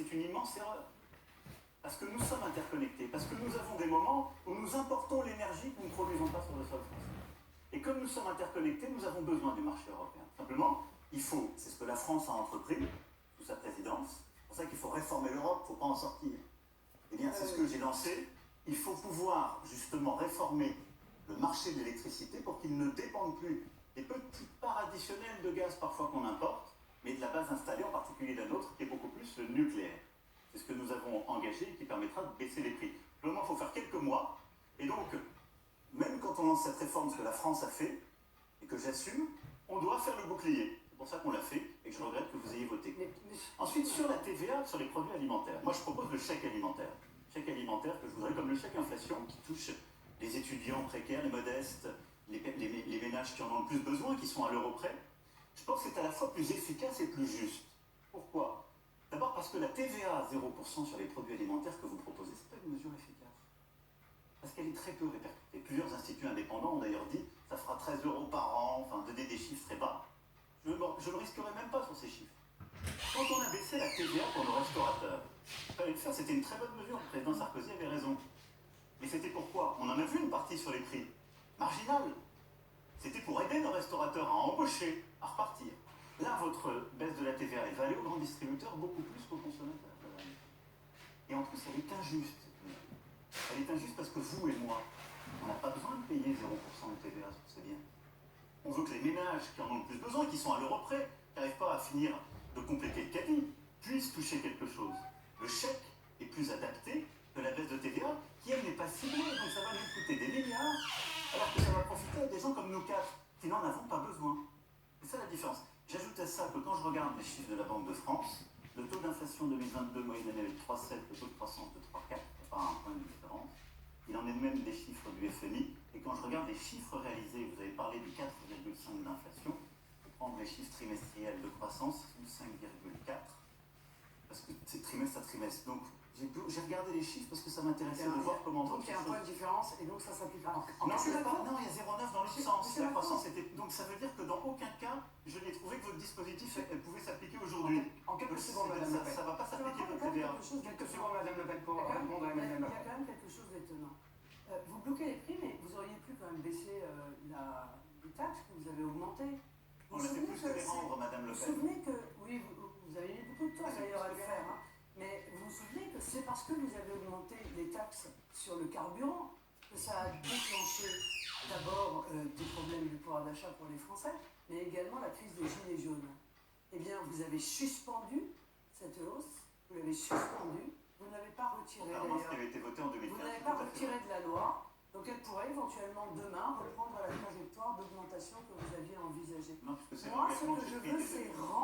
c'est une immense erreur. Parce que nous sommes interconnectés, parce que nous avons des moments où nous importons l'énergie que nous ne produisons pas sur le sol français. Et comme nous sommes interconnectés, nous avons besoin du marché européen. Simplement, il faut, c'est ce que la France a entrepris sous sa présidence, c'est pour ça qu'il faut réformer l'Europe, il ne faut pas en sortir. Eh bien, c'est ce que j'ai lancé. Il faut pouvoir justement réformer le marché de l'électricité pour qu'il ne dépende plus des petites parts additionnelles de gaz parfois qu'on importe, mais de la base installée, en particulier la nôtre, qui est beaucoup plus le nucléaire. C'est ce que nous avons engagé et qui permettra de baisser les prix. Vraiment, il faut faire quelques mois. Et donc, même quand on lance cette réforme, ce que la France a fait, et que j'assume, on doit faire le bouclier. C'est pour ça qu'on l'a fait, et que je regrette que vous ayez voté. Ensuite, sur la TVA, sur les produits alimentaires, moi je propose le chèque alimentaire. Chèque alimentaire que je voudrais comme le chèque inflation, qui touche les étudiants précaires, les modestes, les ménages qui en ont le plus besoin, qui sont à l'euro près. Je pense que c'est à la fois plus efficace et plus juste. Pourquoi ? D'abord parce que la TVA à 0% sur les produits alimentaires que vous proposez, ce n'est pas une mesure efficace. Parce qu'elle est très peu répercutée. Plusieurs instituts indépendants ont d'ailleurs dit que ça fera 13 € par an, enfin donner des chiffres très bas. Je ne risquerai même pas sur ces chiffres. Quand on a baissé la TVA pour nos restaurateurs, il fallait le faire, c'était une très bonne mesure, le président Sarkozy avait raison. Mais c'était pourquoi ? On en a vu une partie sur les prix, marginale. C'était pour aider nos restaurateurs à embaucher, à repartir. Là, votre baisse de la TVA, elle va aller aux grands distributeurs beaucoup plus qu'aux consommateurs. Et en plus, elle est injuste. Elle est injuste parce que vous et moi, on n'a pas besoin de payer 0% de TVA sur ces biens. On veut que les ménages qui en ont le plus besoin, qui sont à l'euro près, qui n'arrivent pas à finir de compléter le caddie, puissent toucher quelque chose. Le chèque est plus adapté que la baisse de TVA, qui elle n'est pas ciblée, donc ça va nous coûter des milliards, alors que ça va profiter à des gens comme nous quatre, qui n'en avons pas besoin. C'est ça la différence. J'ajoute à ça que quand je regarde les chiffres de la Banque de France, le taux d'inflation 2022 moyenne année est de 3,7, le taux de croissance de 3,4, il n'y a pas un point de différence. Il en est même des chiffres du FMI, et quand je regarde les chiffres réalisés, vous avez parlé du 4,5 d'inflation, je vais prendre les chiffres trimestriels de croissance, 5,4, parce que c'est trimestre à trimestre. Donc j'ai regardé les chiffres parce que ça m'intéressait de voir comment... Donc il y a un point de différence et donc ça s'applique pas. Non, il y a 0,9 dans l'autre sens. La croissance était... Donc ça veut dire que dans aucun cas, je n'ai trouvé que votre dispositif pouvait s'appliquer aujourd'hui. En quelques secondes, Madame Le Pen. Ça ne va pas s'appliquer votre TVA. Quelques secondes, Madame Le Pen, pour répondre à Emmanuel Macron. Il y a quand même quelque chose d'étonnant. Vous bloquez les prix, mais vous auriez pu quand même baisser les taxes que vous avez augmentées. On a fait plus que les rendre, Madame Le Pen. Vous vous souvenez que, oui, vous avez mis beaucoup de temps d'ailleurs à le faire, hein, mais vous vous souvenez que c'est parce que vous avez augmenté les taxes sur le carburant que ça a déclenché d'abord des problèmes du pouvoir d'achat pour les Français, mais également la crise des gilets jaunes. Eh bien, vous avez suspendu cette hausse, vous l'avez suspendue, vous ne l'avez pas retirée Contrairement à ce qui d'ailleurs. avait été voté en 2015. Vous ne l'avez pas retirée de la loi, donc elle pourrait éventuellement demain reprendre la trajectoire d'augmentation que vous aviez envisagée. Non, parce que c'est Moi, ce l'engagement que je j'ai pris veux, dès c'est